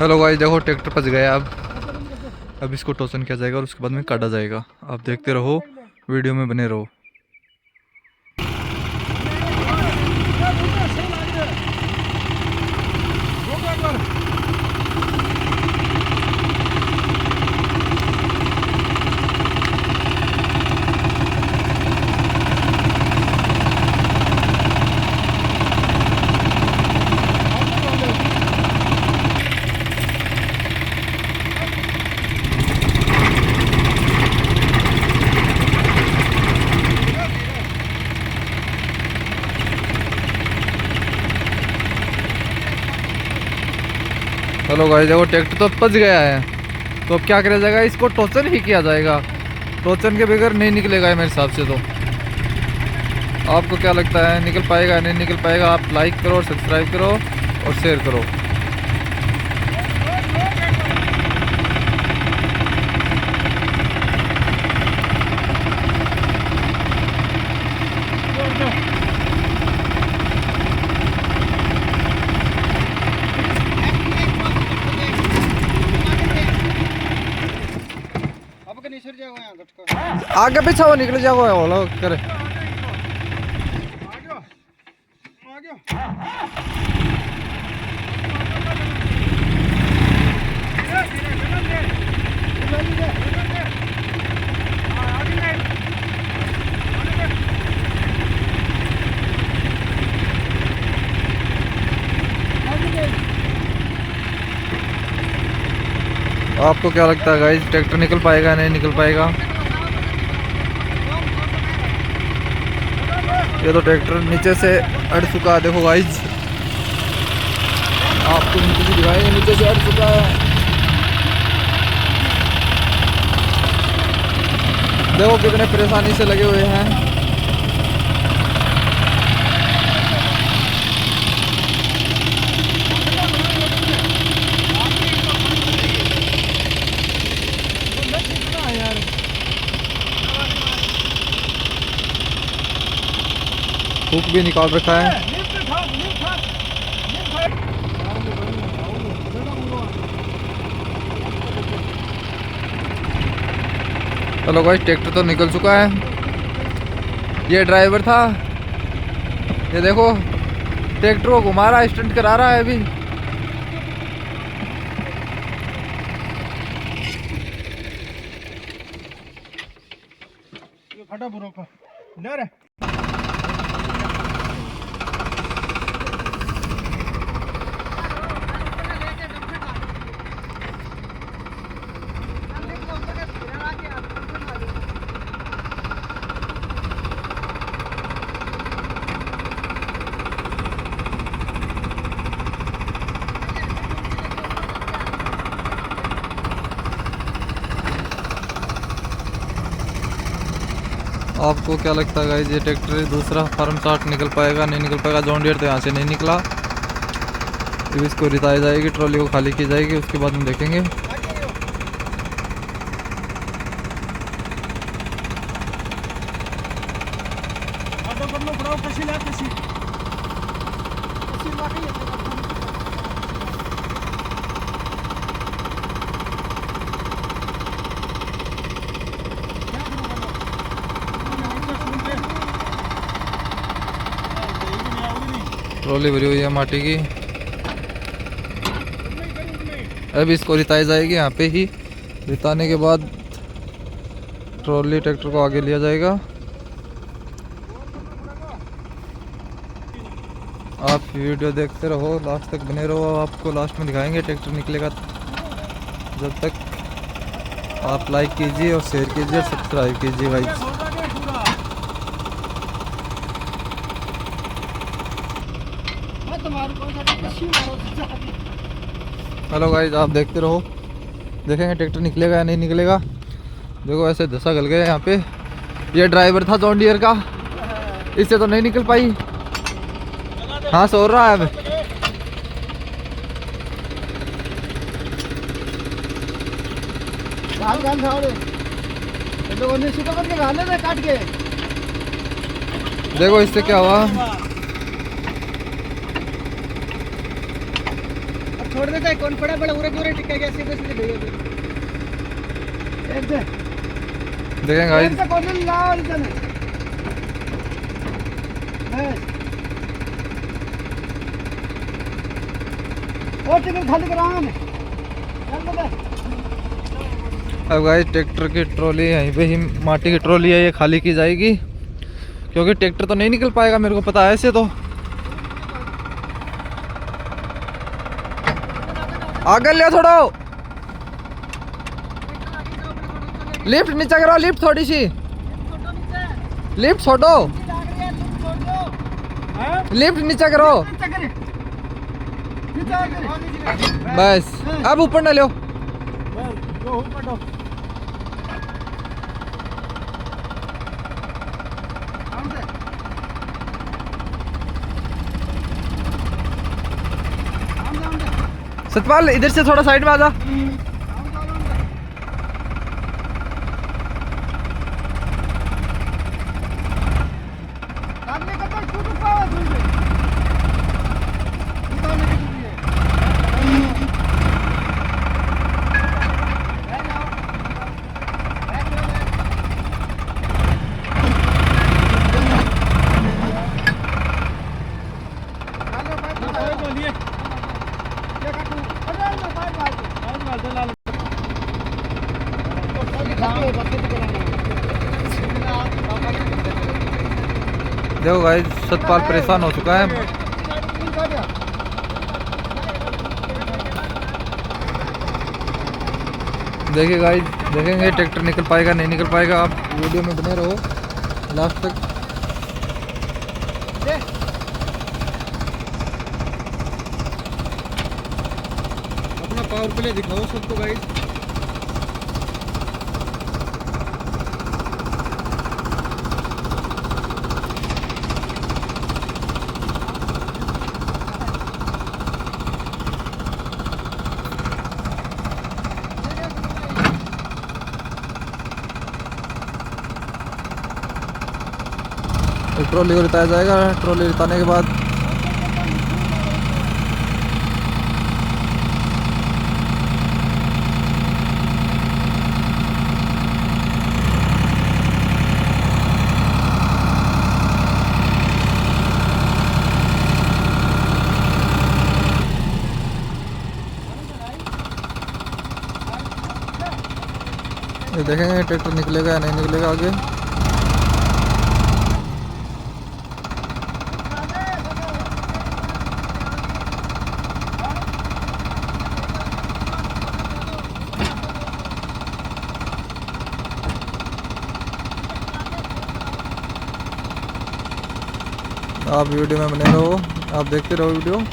Hello guys, देखो tractor फंस गया। अब इसको टोचन किया जाएगा और उसके बाद में काटा जाएगा। आप देखते रहो, वीडियो में बने रहो। हेलो गाइस, देखो ट्रैक्टर तो फंस गया है। तो अब क्या किया जाएगा? इसको टोचन ही किया जाएगा। टोचन के बगैर नहीं निकलेगा मेरे हिसाब से। तो आपको क्या लगता है, निकल पाएगा नहीं निकल पाएगा? आप लाइक करो, सब्सक्राइब करो और शेयर करो। आगे पीछे वो निकल जाओ वो करे। आपको क्या लगता है गाइस, ट्रैक्टर निकल पाएगा नहीं निकल पाएगा? ये तो ट्रैक्टर नीचे से अड़ चुका है। देखो गाइस, आपको नीचे से दिखाएंगे, नीचे से अड़ चुका है। देखो कितने परेशानी से लगे हुए हैं। हुक भी निकाल रखा है। हेलो गाइस, ट्रैक्टर तो निकल चुका है। ये ड्राइवर था, ये देखो ट्रैक्टर को घुमा रहा है, स्टंट करा रहा है अभी। फटा बुरो का डर है। आपको क्या लगता है गाइस, ये ट्रैक्टर दूसरा फार्म 60 निकल पाएगा नहीं निकल पाएगा? जॉन डियर तो यहाँ से नहीं निकला। अब इसको रिताई जाएगी, ट्रॉली को खाली की जाएगी, उसके बाद हम देखेंगे। ट्रॉली भरी हुई है माटी की। अब इसको रिताई जाएगी यहाँ पे ही। रिताने के बाद ट्रॉली ट्रैक्टर को आगे लिया जाएगा। आप वीडियो देखते रहो, लास्ट तक बने रहो। आपको लास्ट में दिखाएंगे ट्रैक्टर निकलेगा। जब तक आप लाइक कीजिए और शेयर कीजिए और सब्सक्राइब कीजिए गाइस। हेलो गाइस, आप देखते रहो, देखेंगे ट्रैक्टर निकलेगा या नहीं निकलेगा। देखो ऐसे धसा गल गया यहाँ पे। ये ड्राइवर था जॉन डियर का, इससे तो नहीं निकल पाई। हाँ, सो रहा है अब। देखो इससे क्या हुआ। छोड़ देता है कौन पड़ा बड़ा पूरे टिका गया सीधे सीधे भेज एक दे देखें गाइस से कौन लाओ इधर और टिकट खाली कराना है चल बता अब गाइस ट्रैक्टर की ट्रॉली यहीं पे ही माटी की ट्रॉली है, ये खाली की जाएगी क्योंकि ट्रैक्टर तो नहीं निकल पाएगा, मेरे को पता है ऐसे तो। आगे ले थोड़ा, लिफ्ट नीचे करो, लिफ्ट थोड़ी सी, लिफ्ट छोड़ो, लिफ्ट नीचे करो बस। अब ऊपर ना लो, सतपाल इधर से थोड़ा साइड में आ जा। देखो गाइस सतपाल परेशान हो चुका है। देखिए गाइस, देखेंगे ट्रैक्टर निकल पाएगा नहीं निकल पाएगा, आप वीडियो में बने रहो लास्ट तक। अपना पावर प्ले दिखाओ सबको गाइस। ट्रॉली को लिताया जाएगा, ट्रॉली लिताने के बाद ये देखेंगे ट्रैक्टर निकलेगा या नहीं निकलेगा आगे। आप वीडियो में बने रहो, आप देखते रहो वीडियो।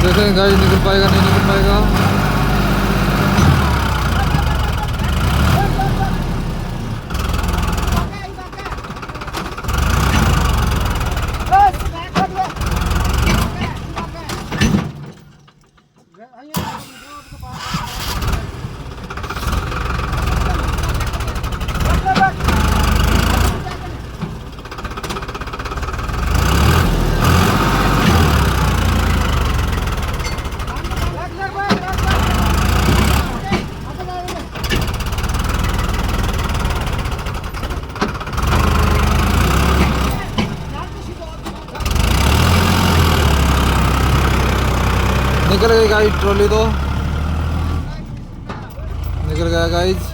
देखें गाड़ी निकल पाएगा नहीं निकल पाएगा। निकल गई गाइस ट्रॉली तो, निकल गया गाइस।